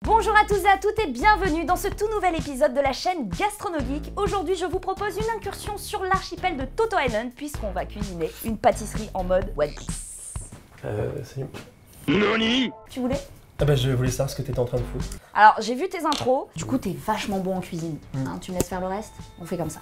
Bonjour à tous et à toutes et bienvenue dans ce tout nouvel épisode de la chaîne Gastronogeek. Aujourd'hui, je vous propose une incursion sur l'archipel de Toto Island puisqu'on va cuisiner une pâtisserie en mode One Piece. Salut. Nani? Tu voulais? Ah bah je voulais savoir ce que t'étais en train de foutre. Alors, j'ai vu tes intros. Du coup, t'es vachement bon en cuisine. Hein, tu me laisses faire le reste? On fait comme ça.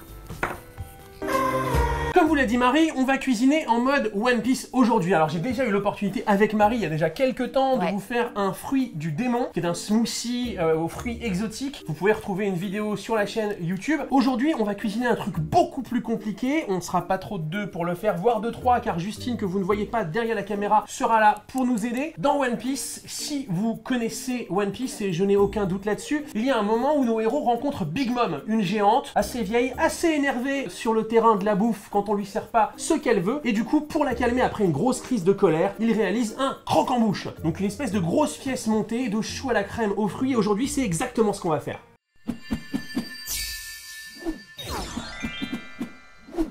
Comme vous l'a dit Marie, on va cuisiner en mode One Piece aujourd'hui. Alors j'ai déjà eu l'opportunité avec Marie, il y a déjà quelques temps, de vous faire un fruit du démon, qui est un smoothie aux fruits exotiques. Vous pouvez retrouver une vidéo sur la chaîne YouTube. Aujourd'hui, on va cuisiner un truc beaucoup plus compliqué. On ne sera pas trop de deux pour le faire, voire de trois, car Justine, que vous ne voyez pas derrière la caméra, sera là pour nous aider. Dans One Piece, si vous connaissez One Piece, et je n'ai aucun doute là-dessus, il y a un moment où nos héros rencontrent Big Mom, une géante, assez vieille, assez énervée sur le terrain de la bouffe quand on lui sert pas ce qu'elle veut, et du coup pour la calmer après une grosse crise de colère, il réalise un croque-en-bouche, donc une espèce de grosse pièce montée de chou à la crème aux fruits, et aujourd'hui c'est exactement ce qu'on va faire.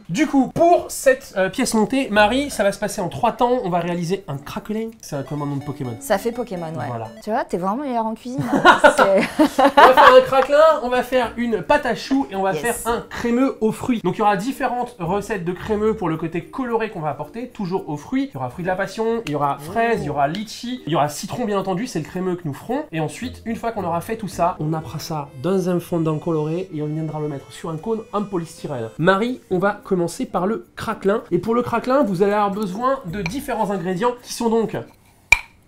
Du coup, pour cette pièce montée, Marie, ça va se passer en 3 temps. On va réaliser un craquelin. C'est un commandant de Pokémon. Ça fait Pokémon, ouais. Voilà. Tu vois, t'es vraiment meilleur en cuisine. On va faire un craquelin, on va faire une pâte à choux et on va faire un crémeux aux fruits. Donc il y aura différentes recettes de crémeux pour le côté coloré qu'on va apporter, toujours aux fruits. Il y aura fruits de la passion, il y aura fraises, il y aura litchi, il y aura citron bien entendu, c'est le crémeux que nous ferons. Et ensuite, une fois qu'on aura fait tout ça, on appara ça dans un fondant coloré et on viendra le mettre sur un cône en polystyrène. Marie, on va commencer par le craquelin. Et pour le craquelin, vous allez avoir besoin de différents ingrédients qui sont donc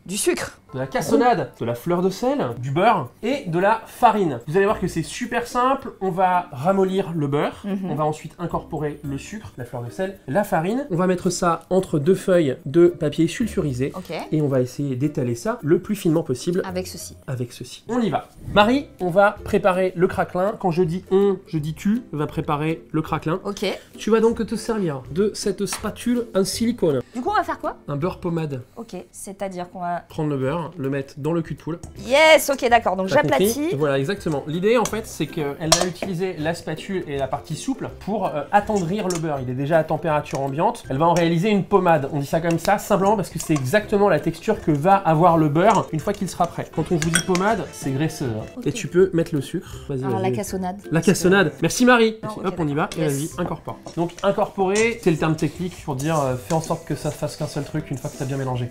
du sucre, de la cassonade, de la fleur de sel, du beurre et de la farine. Vous allez voir que c'est super simple. On va ramollir le beurre, on va ensuite incorporer le sucre, la fleur de sel, la farine. On va mettre ça entre 2 feuilles de papier sulfurisé et on va essayer d'étaler ça le plus finement possible. Avec ceci. Avec ceci. On y va. Marie, on va préparer le craquelin. Quand je dis on, je dis tu vas préparer le craquelin. Ok. Tu vas donc te servir de cette spatule en silicone. Du coup, on va faire quoi? Un beurre pommade. Ok, c'est-à-dire qu'on va prendre le beurre, le mettre dans le cul de poule. Yes, ok, d'accord, donc j'aplatis. Voilà, exactement. L'idée, en fait, c'est qu'elle va utiliser la spatule et la partie souple pour attendrir le beurre. Il est déjà à température ambiante. Elle va en réaliser une pommade. On dit ça comme ça, simplement parce que c'est exactement la texture que va avoir le beurre une fois qu'il sera prêt. Quand on vous dit pommade, c'est graisseux. Hein. Okay. Et tu peux mettre le sucre. Vas-y, alors, vas-y. la cassonade. La cassonade. Merci Marie. Non, Hop, on y va. Et vas-y, incorpore. Donc, incorporer, c'est le terme technique pour dire fais en sorte que ça fasse qu'un seul truc une fois que tu as bien mélangé.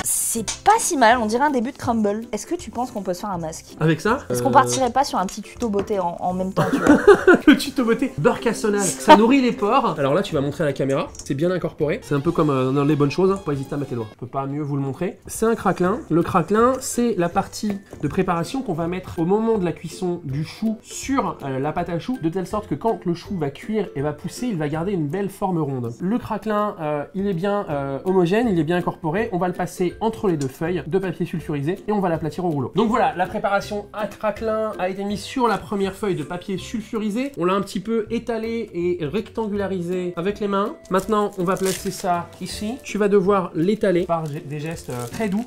C'est pas si mal, on dirait un début de crumble. Est-ce que tu penses qu'on peut se faire un masque? Avec ça Est-ce qu'on partirait pas sur un petit tuto beauté en même temps, tu vois? Le tuto beauté, beurre cassonade, ça nourrit les pores. Alors là, tu vas montrer à la caméra, c'est bien incorporé. C'est un peu comme dans les bonnes choses, hein. Faut pas hésiter à mettre les doigts. Je peux pas mieux vous le montrer. C'est un craquelin. Le craquelin, c'est la partie de préparation qu'on va mettre au moment de la cuisson du chou sur la pâte à choux, de telle sorte que quand le chou va cuire et va pousser, il va garder une belle forme ronde. Le craquelin, il est bien homogène, il est bien incorporé. On va le passer entre les 2 feuilles de papier sulfurisé et on va l'aplatir au rouleau. Donc voilà, la préparation à craquelin a été mise sur la première feuille de papier sulfurisé. On l'a un petit peu étalé et rectangularisé avec les mains. Maintenant, on va placer ça ici. Tu vas devoir l'étaler par des gestes très doux.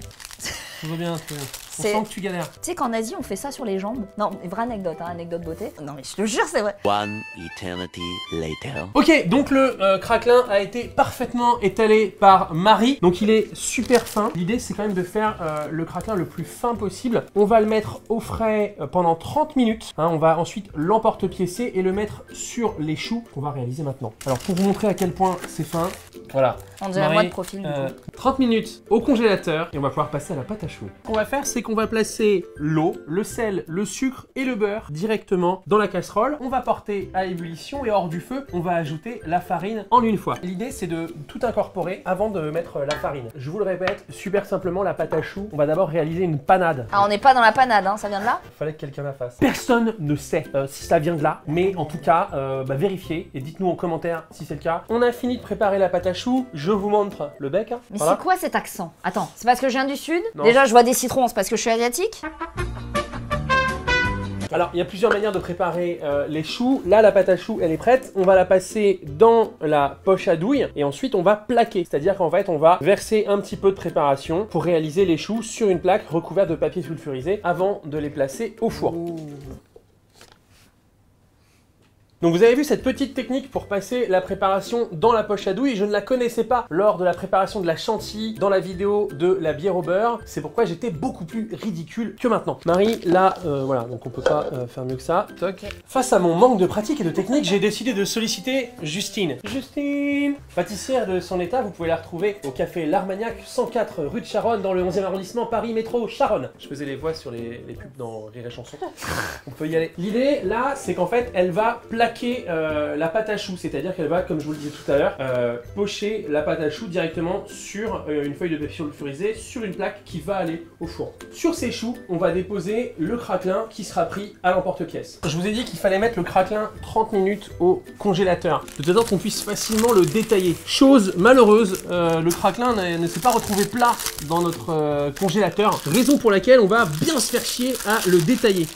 Tout va bien, tout va bien. On sent que tu galères. Tu sais qu'en Asie, on fait ça sur les jambes. Non, vraie anecdote, hein, anecdote beauté. Non mais je te jure, c'est vrai. One eternity later. Ok, donc le craquelin a été parfaitement étalé par Marie. Donc il est super fin. L'idée, c'est quand même de faire le craquelin le plus fin possible. On va le mettre au frais pendant 30 minutes. Hein, on va ensuite l'emporte-piécer et le mettre sur les choux qu'on va réaliser maintenant. Alors pour vous montrer à quel point c'est fin, voilà. On dirait moi de profil du coup. 30 minutes au congélateur et on va pouvoir passer à la pâte à choux. Ce qu'on va faire, c'est qu'on va placer l'eau, le sel, le sucre et le beurre directement dans la casserole. On va porter à ébullition et hors du feu, on va ajouter la farine en une fois. L'idée, c'est de tout incorporer avant de mettre la farine. Je vous le répète, super simplement, la pâte à choux, on va d'abord réaliser une panade. Ah, on n'est pas dans la panade, hein, ça vient de là? Fallait que quelqu'un la fasse. Personne ne sait si ça vient de là, mais en tout cas, vérifiez et dites-nous en commentaire si c'est le cas. On a fini de préparer la pâte à choux, je vous montre le bec. Mais voilà. c'est quoi cet accent? Attends, c'est parce que je viens du sud? Non. Déjà, je vois des citrons, c'est parce que je suis asiatique? Alors, il y a plusieurs manières de préparer les choux. Là, la pâte à choux, elle est prête. On va la passer dans la poche à douille et ensuite, on va plaquer. C'est-à-dire qu'en fait, on va verser un petit peu de préparation pour réaliser les choux sur une plaque recouverte de papier sulfurisé avant de les placer au four. Ouh. Donc vous avez vu cette petite technique pour passer la préparation dans la poche à douille. Je ne la connaissais pas lors de la préparation de la chantilly dans la vidéo de la bière au beurre. C'est pourquoi j'étais beaucoup plus ridicule que maintenant. Marie, là, voilà, donc on peut pas faire mieux que ça. Toc. Face à mon manque de pratique et de technique, j'ai décidé de solliciter Justine. Justine, pâtissière de son état, vous pouvez la retrouver au café L'Armagnac, 104 rue de Charonne, dans le 11e arrondissement, Paris Métro Charonne. Je faisais les voix sur les pubs dans Rire et Chanson. On peut y aller. L'idée, là, c'est qu'en fait, elle va plaquer la pâte à choux, c'est-à-dire qu'elle va, comme je vous le disais tout à l'heure, pocher la pâte à choux directement sur une feuille de papier sulfurisé, sur une plaque qui va aller au four. Sur ces choux, on va déposer le craquelin qui sera pris à l'emporte-pièce. Je vous ai dit qu'il fallait mettre le craquelin 30 minutes au congélateur, de telle sorte qu'on puisse facilement le détailler. Chose malheureuse, le craquelin ne s'est pas retrouvé plat dans notre congélateur, raison pour laquelle on va bien se faire chier à le détailler.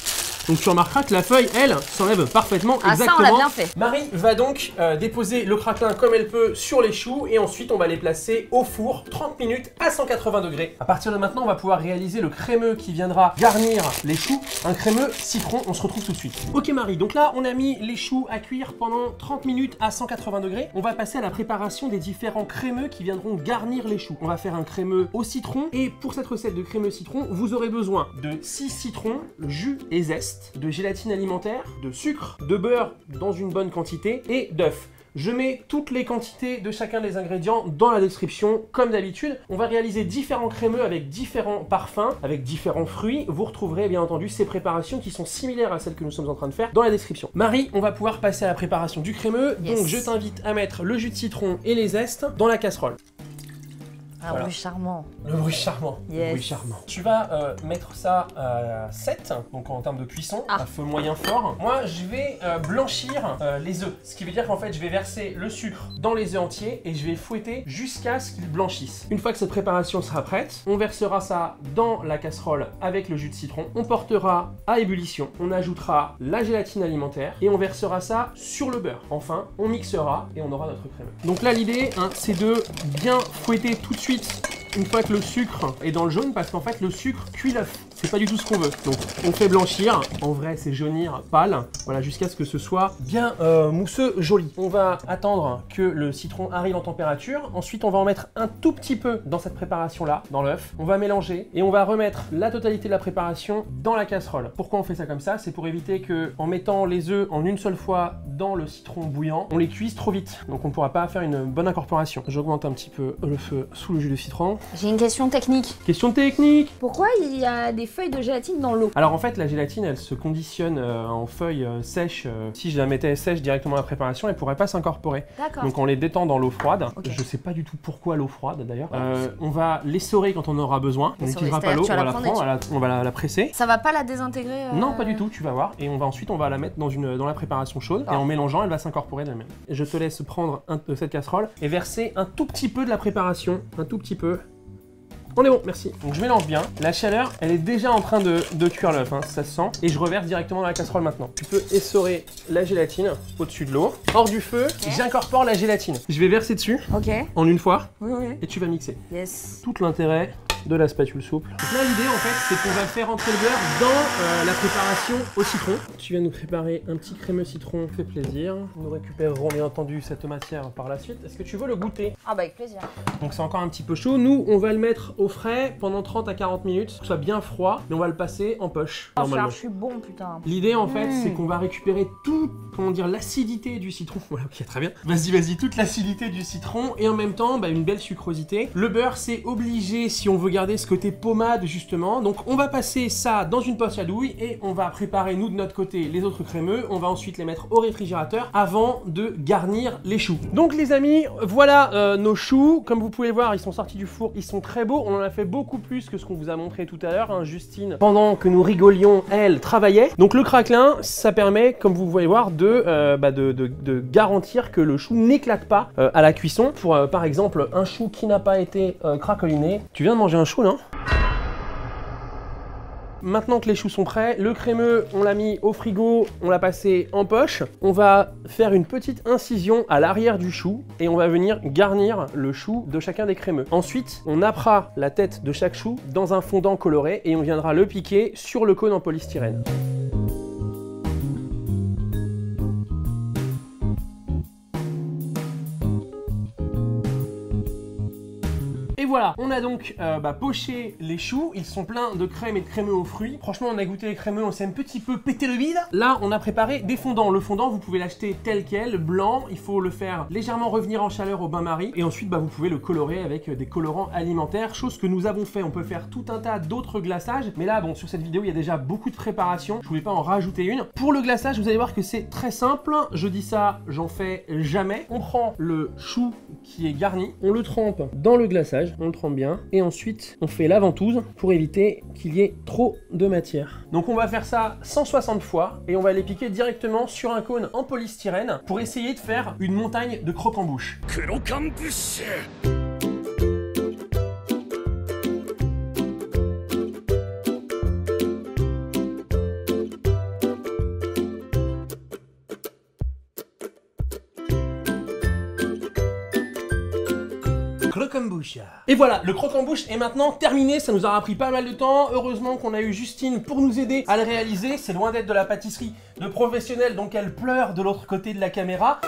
Donc tu remarqueras que la feuille, elle, s'enlève parfaitement, exactement. Ça, on l'a bien fait. Marie va donc déposer le craquelin comme elle peut sur les choux et ensuite on va les placer au four 30 minutes à 180 degrés. À partir de maintenant, on va pouvoir réaliser le crémeux qui viendra garnir les choux, un crémeux citron. On se retrouve tout de suite. Ok Marie, donc là on a mis les choux à cuire pendant 30 minutes à 180 degrés. On va passer à la préparation des différents crémeux qui viendront garnir les choux. On va faire un crémeux au citron et pour cette recette de crémeux citron, vous aurez besoin de 6 citrons, jus et zeste, de gélatine alimentaire, de sucre, de beurre dans une bonne quantité et d'œufs. Je mets toutes les quantités de chacun des ingrédients dans la description, comme d'habitude. On va réaliser différents crémeux avec différents parfums, avec différents fruits. Vous retrouverez bien entendu ces préparations qui sont similaires à celles que nous sommes en train de faire dans la description. Marie, on va pouvoir passer à la préparation du crémeux. Yes. Donc je t'invite à mettre le jus de citron et les zestes dans la casserole. Un bruit charmant. Le bruit charmant. Yes. Le bruit charmant. Tu vas mettre ça à 7, donc en termes de cuisson, à feu moyen fort. Moi, je vais blanchir les œufs. Ce qui veut dire qu'en fait, je vais verser le sucre dans les œufs entiers et je vais fouetter jusqu'à ce qu'ils blanchissent. Une fois que cette préparation sera prête, on versera ça dans la casserole avec le jus de citron. On portera à ébullition. On ajoutera la gélatine alimentaire et on versera ça sur le beurre. Enfin, on mixera et on aura notre crémeux. Donc là, l'idée, c'est de bien fouetter tout de suite une fois que le sucre est dans le jaune, parce qu'en fait le sucre cuit l'œuf. C'est pas du tout ce qu'on veut. Donc on fait blanchir, en vrai c'est jaunir pâle, voilà, jusqu'à ce que ce soit bien mousseux, joli. On va attendre que le citron arrive en température, ensuite on va en mettre un tout petit peu dans cette préparation là, dans l'œuf. On va mélanger et on va remettre la totalité de la préparation dans la casserole. Pourquoi on fait ça comme ça? C'est pour éviter que en mettant les œufs en une seule fois dans le citron bouillant, on les cuise trop vite. Donc on pourra pas faire une bonne incorporation. J'augmente un petit peu le feu sous le jus de citron. J'ai une question technique. Question technique! Pourquoi il y a des feuilles de gélatine dans l'eau? Alors en fait la gélatine elle se conditionne en feuilles sèches. Si je la mettais sèche directement à la préparation, elle pourrait pas s'incorporer. D'accord. Donc on les détend dans l'eau froide. Okay. Je sais pas du tout pourquoi l'eau froide d'ailleurs. On va l'essorer quand on aura besoin. On n'utilisera pas l'eau, on va la prendre, on va la presser. Ça va pas la désintégrer Non, pas du tout, tu vas voir. Et ensuite on va la mettre dans la préparation chaude. Et en mélangeant, elle va s'incorporer d'elle-même. Je te laisse prendre cette casserole et verser un tout petit peu de la préparation. Un tout petit peu. On est bon, merci. Donc je mélange bien. La chaleur, elle est déjà en train de cuire l'œuf, hein, ça se sent. Et je reverse directement dans la casserole maintenant. Tu peux essorer la gélatine au-dessus de l'eau. Hors du feu, j'incorpore la gélatine. Je vais verser dessus en une fois et tu vas mixer. Yes. Tout l'intérêt de la spatule souple. Donc là l'idée en fait c'est qu'on va faire entrer le beurre dans la préparation au citron. Tu viens nous préparer un petit crémeux citron, fait plaisir. Nous récupérerons bien entendu cette matière par la suite. Est-ce que tu veux le goûter? Ah bah avec plaisir. Donc c'est encore un petit peu chaud. Nous on va le mettre au frais pendant 30 à 40 minutes, que ce soit bien froid, et on va le passer en poche normalement. Je suis bon putain. L'idée en fait c'est qu'on va récupérer tout, comment dire, l'acidité du citron. Voilà, ok, très bien. Vas-y, toute l'acidité du citron et en même temps une belle sucrosité. Le beurre c'est obligé si on veut garder ce côté pommade justement. Donc on va passer ça dans une poche à douille et on va préparer nous de notre côté les autres crémeux. On va ensuite les mettre au réfrigérateur avant de garnir les choux. Donc les amis, voilà nos choux. Comme vous pouvez voir, ils sont sortis du four, ils sont très beaux. On en a fait beaucoup plus que ce qu'on vous a montré tout à l'heure, hein, Justine. Pendant que nous rigolions, elle travaillait. Donc le craquelin, ça permet, comme vous pouvez voir, de garantir que le chou n'éclate pas à la cuisson. Pour par exemple un chou qui n'a pas été craqueliné. Tu viens de manger un chou, non? Maintenant que les choux sont prêts, le crémeux, on l'a mis au frigo, on l'a passé en poche. On va faire une petite incision à l'arrière du chou et on va venir garnir le chou de chacun des crémeux. Ensuite, on nappera la tête de chaque chou dans un fondant coloré et on viendra le piquer sur le cône en polystyrène. Voilà, on a donc poché les choux. Ils sont pleins de crème et de crémeux aux fruits. Franchement, on a goûté les crémeux, on s'est un petit peu pété le bide. Là, on a préparé des fondants. Le fondant, vous pouvez l'acheter tel quel, blanc. Il faut le faire légèrement revenir en chaleur au bain-marie. Et ensuite, vous pouvez le colorer avec des colorants alimentaires, chose que nous avons fait. On peut faire tout un tas d'autres glaçages. Mais là, bon, sur cette vidéo, il y a déjà beaucoup de préparation. Je voulais pas en rajouter une. Pour le glaçage, vous allez voir que c'est très simple. Je dis ça, j'en fais jamais. On prend le chou qui est garni, on le trempe dans le glaçage, on le trempe bien, et ensuite on fait la ventouse pour éviter qu'il y ait trop de matière. Donc on va faire ça 160 fois et on va les piquer directement sur un cône en polystyrène pour essayer de faire une montagne de croquembouche. Croquembouche. Et voilà, le croque-en-bouche est maintenant terminé, ça nous aura pris pas mal de temps. Heureusement qu'on a eu Justine pour nous aider à le réaliser. C'est loin d'être de la pâtisserie de professionnels, donc elle pleure de l'autre côté de la caméra.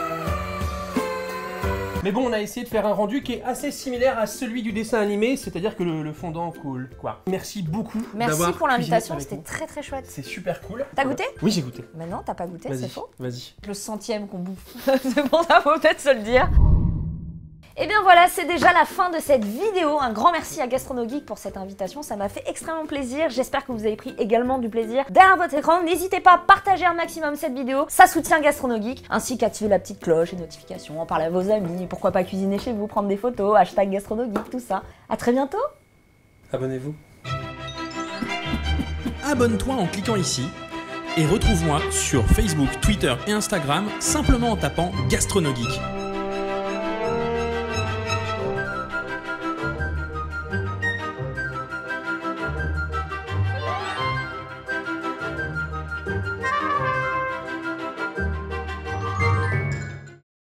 Mais bon, on a essayé de faire un rendu qui est assez similaire à celui du dessin animé, c'est-à-dire que le fondant coule, quoi. Merci beaucoup. Merci pour l'invitation, c'était très très chouette. C'est super cool. T'as goûté? Oui, j'ai goûté. Mais non, t'as pas goûté, c'est faux. Vas-y. Le 100e qu'on bouffe. C'est bon, ça faut peut-être se le dire. Et bien voilà, c'est déjà la fin de cette vidéo. Un grand merci à GastronoGeek pour cette invitation, ça m'a fait extrêmement plaisir. J'espère que vous avez pris également du plaisir derrière votre écran. N'hésitez pas à partager un maximum cette vidéo, ça soutient GastronoGeek, ainsi qu'activer la petite cloche et notifications, en parler à vos amis, pourquoi pas cuisiner chez vous, prendre des photos, hashtag GastronoGeek, tout ça. À très bientôt. Abonnez-vous. Abonne-toi en cliquant ici et retrouve-moi sur Facebook, Twitter et Instagram simplement en tapant GastronoGeek.